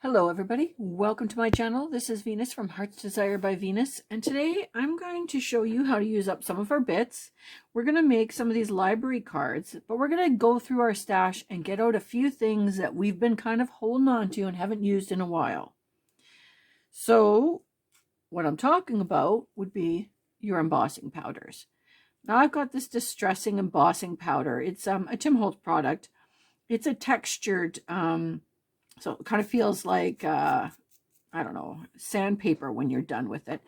Hello everybody, welcome to my channel. This is Venus from Heart's Desire by Venus, and today I'm going to show you how to use up some of our bits. We're going to make some of these library cards, but we're going to go through our stash and get out a few things that we've been kind of holding on to and haven't used in a while. So what I'm talking about would be your embossing powders. Now I've got this distressing embossing powder. It's a Tim Holtz product. It's a textured so it kind of feels like, I don't know, sandpaper when you're done with it.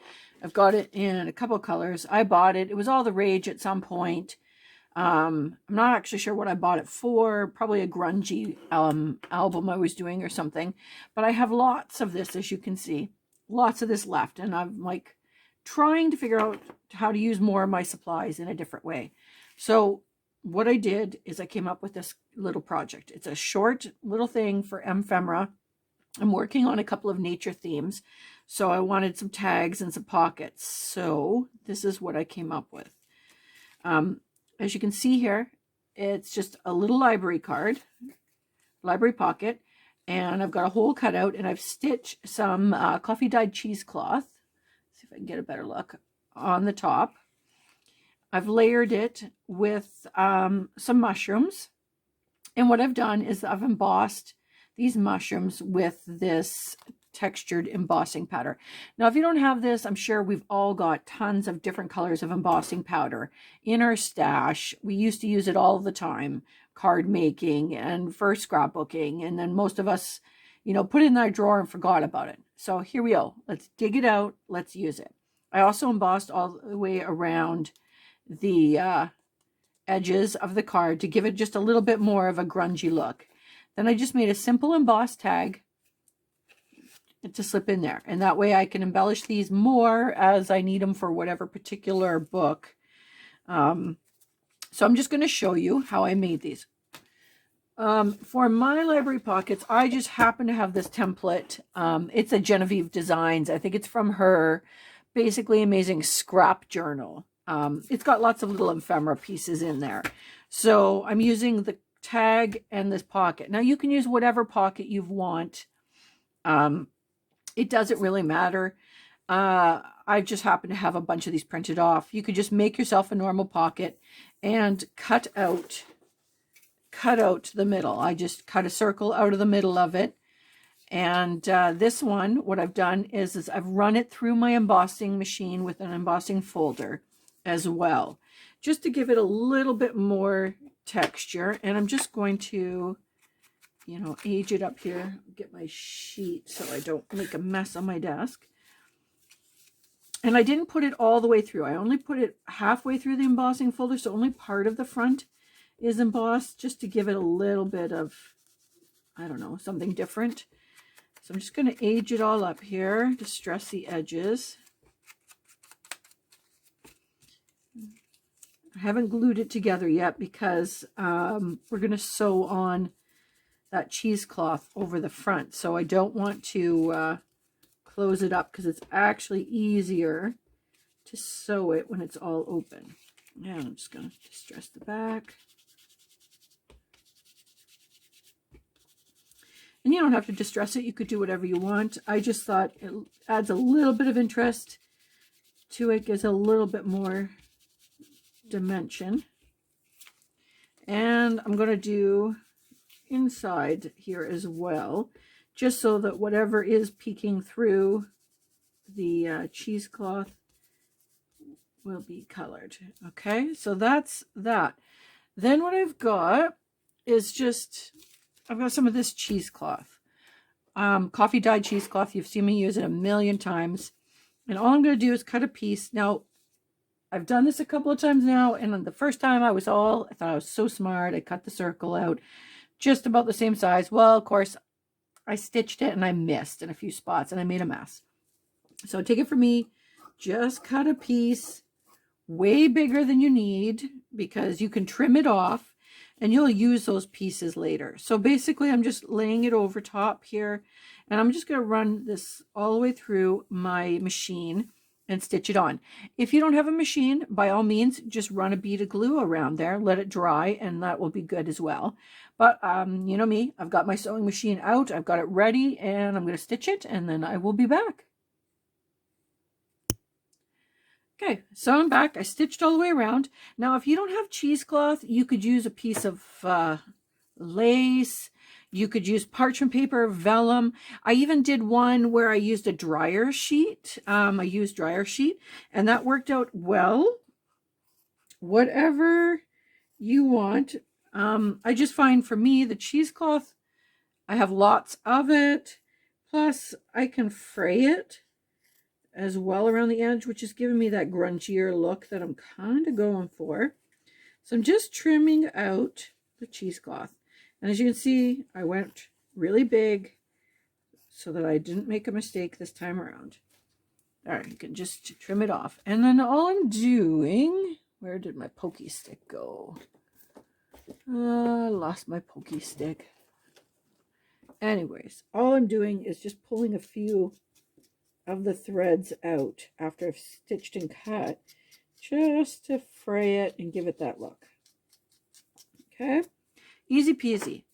I've got it in a couple of colors. I bought it. It was all the rage at some point. I'm not actually sure what I bought it for. Probably a grungy album I was doing or something. But I have lots of this, as you can see. Lots of this left. And I'm like trying to figure out how to use more of my supplies in a different way. So what I did is I came up with this little project. It's a short little thing for ephemera. I'm working on a couple of nature themes, so I wanted some tags and some pockets. So this is what I came up with. As you can see here, it's just a little library card, library pocket, and I've got a hole cut out, and I've stitched some coffee dyed cheesecloth. See if I can get a better look on the top. I've layered it with some mushrooms. And what I've done is I've embossed these mushrooms with this textured embossing powder. Now, if you don't have this, I'm sure we've all got tons of different colors of embossing powder in our stash. We used to use it all the time, card making and for scrapbooking. And then most of us, put it in our drawer and forgot about it. So here we go. Let's dig it out. Let's use it. I also embossed all the way around the edges of the card to give it just a little bit more of a grungy look. Then I just made a simple embossed tag to slip in there, and that way I can embellish these more as I need them for whatever particular book. So I'm just going to show you how I made these. For my library pockets, I just happen to have this template. It's a Genevieve Designs. I think it's from her basically amazing scrap journal. It's got lots of little ephemera pieces in there. So I'm using the tag and this pocket. Now you can use whatever pocket you want. It doesn't really matter. I just happen to have a bunch of these printed off. You could just make yourself a normal pocket and cut out the middle. I just cut a circle out of the middle of it. And this one, what I've done is I've run it through my embossing machine with an embossing folder as well, just to give it a little bit more texture. And I'm just going to, age it up here, get my sheet so I don't make a mess on my desk. And I didn't put it all the way through. I only put it halfway through the embossing folder, so only part of the front is embossed, just to give it a little bit of, I don't know, something different. So I'm just going to age it all up here, distress the edges. I haven't glued it together yet because we're going to sew on that cheesecloth over the front. So I don't want to close it up because it's actually easier to sew it when it's all open. And I'm just going to distress the back. And you don't have to distress it. You could do whatever you want. I just thought it adds a little bit of interest to it, gives a little bit more dimension. And I'm going to do inside here as well, just so that whatever is peeking through the cheesecloth will be colored. Okay, so that's that. Then what I've got is just, I've got some of this cheesecloth, coffee dyed cheesecloth. You've seen me use it a million times. And all I'm going to do is cut a piece. Now, I've done this a couple of times now, and the first time I thought I was so smart. I cut the circle out just about the same size. Well, of course, I stitched it and I missed in a few spots and I made a mess. So take it from me, just cut a piece way bigger than you need, because you can trim it off and you'll use those pieces later. So basically I'm just laying it over top here, and I'm just going to run this all the way through my machine. and stitch it on. If you don't have a machine, by all means, just run a bead of glue around there, let it dry, and that will be good as well. But you know me, I've got my sewing machine out, I've got it ready, and I'm going to stitch it, and then I will be back. Okay, so I'm back. I stitched all the way around. Now, if you don't have cheesecloth, you could use a piece of lace. You could use parchment paper, vellum. I even did one where I used a dryer sheet. I used dryer sheet, and that worked out well. Whatever you want. I just find for me, the cheesecloth, I have lots of it. Plus, I can fray it as well around the edge, which is giving me that grungier look that I'm kind of going for. So I'm just trimming out the cheesecloth. And as you can see, I went really big so that I didn't make a mistake this time around. All right, you can just trim it off. And then all I'm doing, where did my pokey stick go? I lost my pokey stick. Anyways, all I'm doing is just pulling a few of the threads out after I've stitched and cut, just to fray it and give it that look. Okay, easy peasy.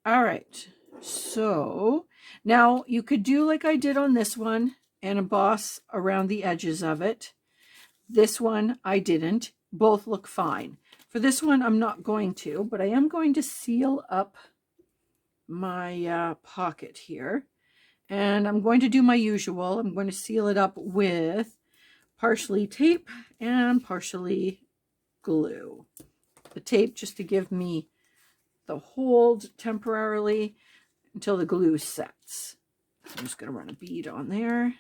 All right, so now you could do like I did on this one and emboss around the edges of it. This one I didn't. Both look fine. For this one I'm not going to, but I am going to seal up my pocket here. And I'm going to do my usual. I'm going to seal it up with partially tape and partially glue. The tape just to give me the hold temporarily until the glue sets. I'm just going to run a bead on there.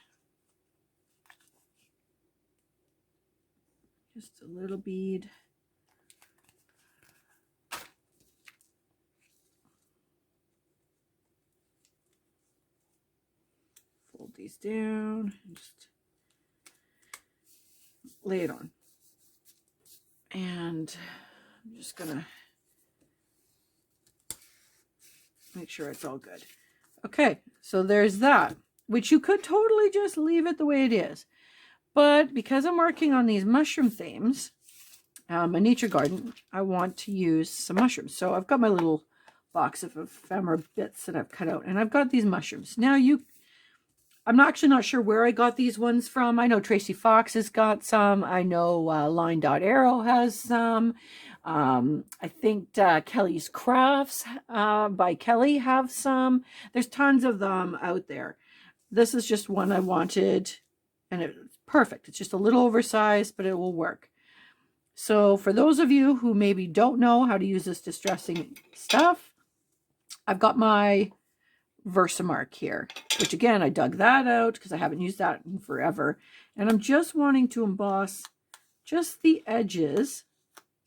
Just a little bead. Fold these down and just lay it on. And I'm just gonna make sure it's all good. Okay, so there's that, which you could totally just leave it the way it is. But because I'm working on these mushroom themes, a nature garden, I want to use some mushrooms. So I've got my little box of ephemera bits that I've cut out, and I've got these mushrooms. Now I'm actually not sure where I got these ones from. I know Tracy Fox has got some. I know Line Dot Arrow has some. I think Kelly's Crafts by Kelly have some. There's tons of them out there. This is just one I wanted, and it's perfect. It's just a little oversized, but it will work. So for those of you who maybe don't know how to use this distressing stuff, I've got my Versamark here, which again, I dug that out because I haven't used that in forever. And I'm just wanting to emboss just the edges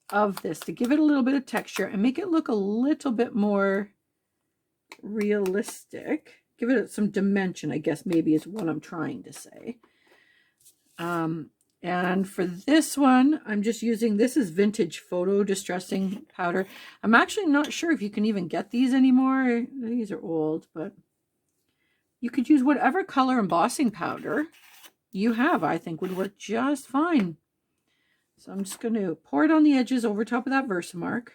of this to give it a little bit of texture and make it look a little bit more realistic. Give it some dimension, I guess maybe is what I'm trying to say. And for this one, I'm just using, this is vintage photo distressing powder. I'm actually not sure if you can even get these anymore. These are old, but you could use whatever color embossing powder you have, I think would work just fine. So I'm just going to pour it on the edges over top of that Versamark.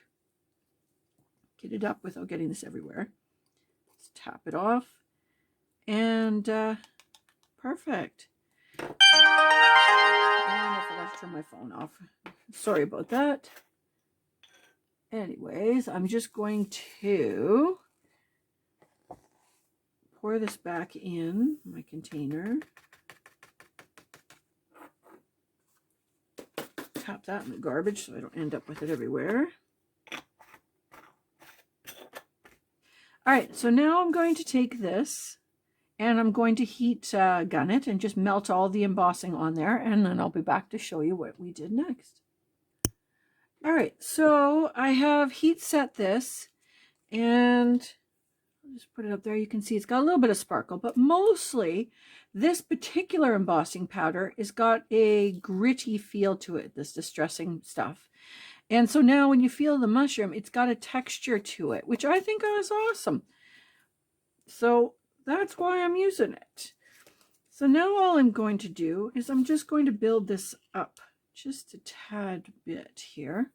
Get it up without getting this everywhere. Just tap it off. And perfect. And I forgot to turn my phone off. Sorry about that. Anyways, I'm just going to pour this back in my container. Tap that in the garbage so I don't end up with it everywhere. All right, so now I'm going to take this and I'm going to heat gun it and just melt all the embossing on there, and then I'll be back to show you what we did next. All right, so I have heat set this, and I'll just put it up there. You can see it's got a little bit of sparkle, but mostly this particular embossing powder has got a gritty feel to it, this distressing stuff. And so now when you feel the mushroom, it's got a texture to it, which I think is awesome. So that's why I'm using it. So now all I'm going to do is I'm just going to build this up just a tad bit here.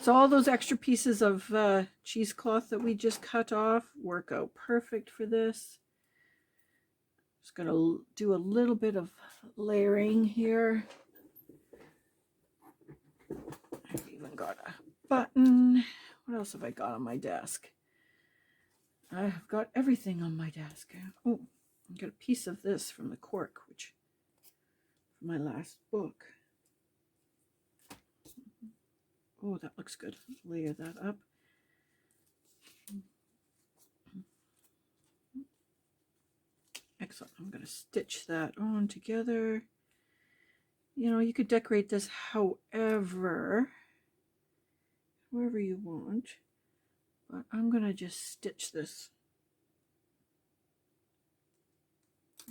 So all those extra pieces of cheesecloth that we just cut off work out perfect for this. Just going to do a little bit of layering here. I've even got a button. What else have I got on my desk? I've got everything on my desk. Oh, I got a piece of this from the cork, which from my last book. Oh, that looks good. Layer that up. Excellent. I'm going to stitch that on together. You know, you could decorate this however you want, but I'm going to just stitch this.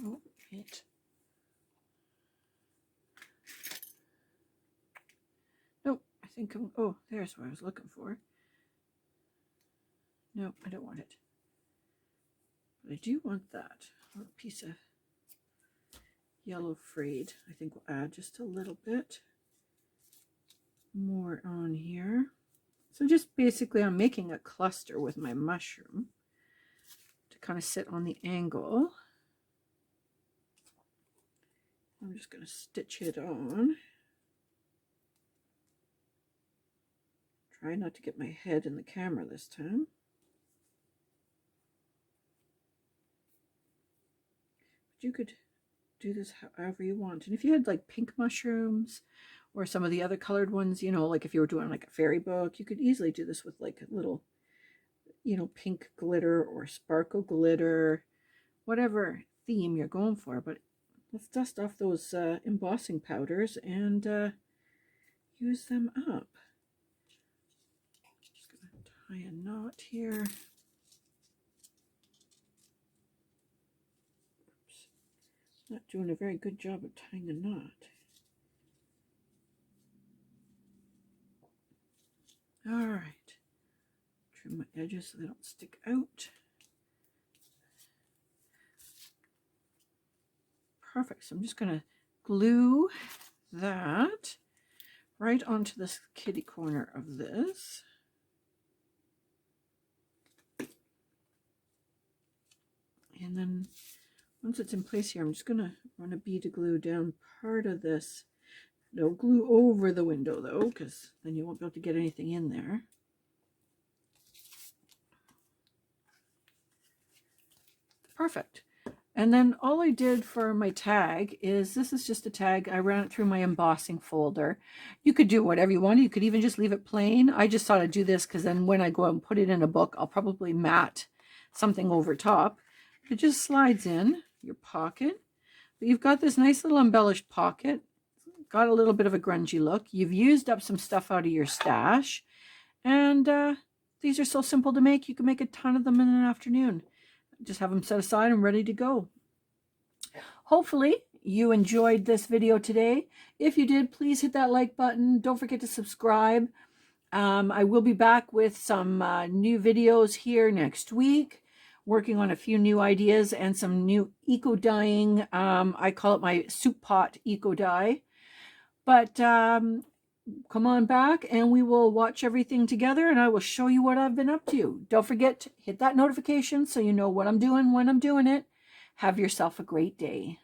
Oh, hit. Nope, I think oh, there's what I was looking for. No, I don't want it. But I do want that. A piece of yellow frayed. I think we'll add just a little bit more on here. So just basically I'm making a cluster with my mushroom to kind of sit on the angle. I'm just going to stitch it on. Try not to get my head in the camera this time. But you could do this however you want. And if you had like pink mushrooms or some of the other colored ones, you know, like if you were doing like a fairy book, you could easily do this with like a little, you know, pink glitter or sparkle glitter, whatever theme you're going for. But let's dust off those embossing powders and use them up. Just gonna tie a knot here. Oops. Not doing a very good job of tying a knot. All right. Trim my edges so they don't stick out. Perfect. So I'm just going to glue that right onto this kitty corner of this. And then once it's in place here, I'm just going to run a bead of glue down part of this. No glue over the window though, because then you won't be able to get anything in there. Perfect. And then all I did for my tag is, this is just a tag. I ran it through my embossing folder. You could do whatever you want. You could even just leave it plain. I just thought I'd do this because then when I go and put it in a book, I'll probably mat something over top. It just slides in your pocket. But you've got this nice little embellished pocket. Got a little bit of a grungy look. You've used up some stuff out of your stash. And these are so simple to make. You can make a ton of them in an afternoon. Just have them set aside and ready to go. Hopefully you enjoyed this video today. If you did, please hit that like button. Don't forget to subscribe. I will be back with some new videos here next week, working on a few new ideas and some new eco dyeing. I call it my soup pot eco dye. But come on back and we will watch everything together and I will show you what I've been up to. Don't forget to hit that notification so you know what I'm doing when I'm doing it. Have yourself a great day.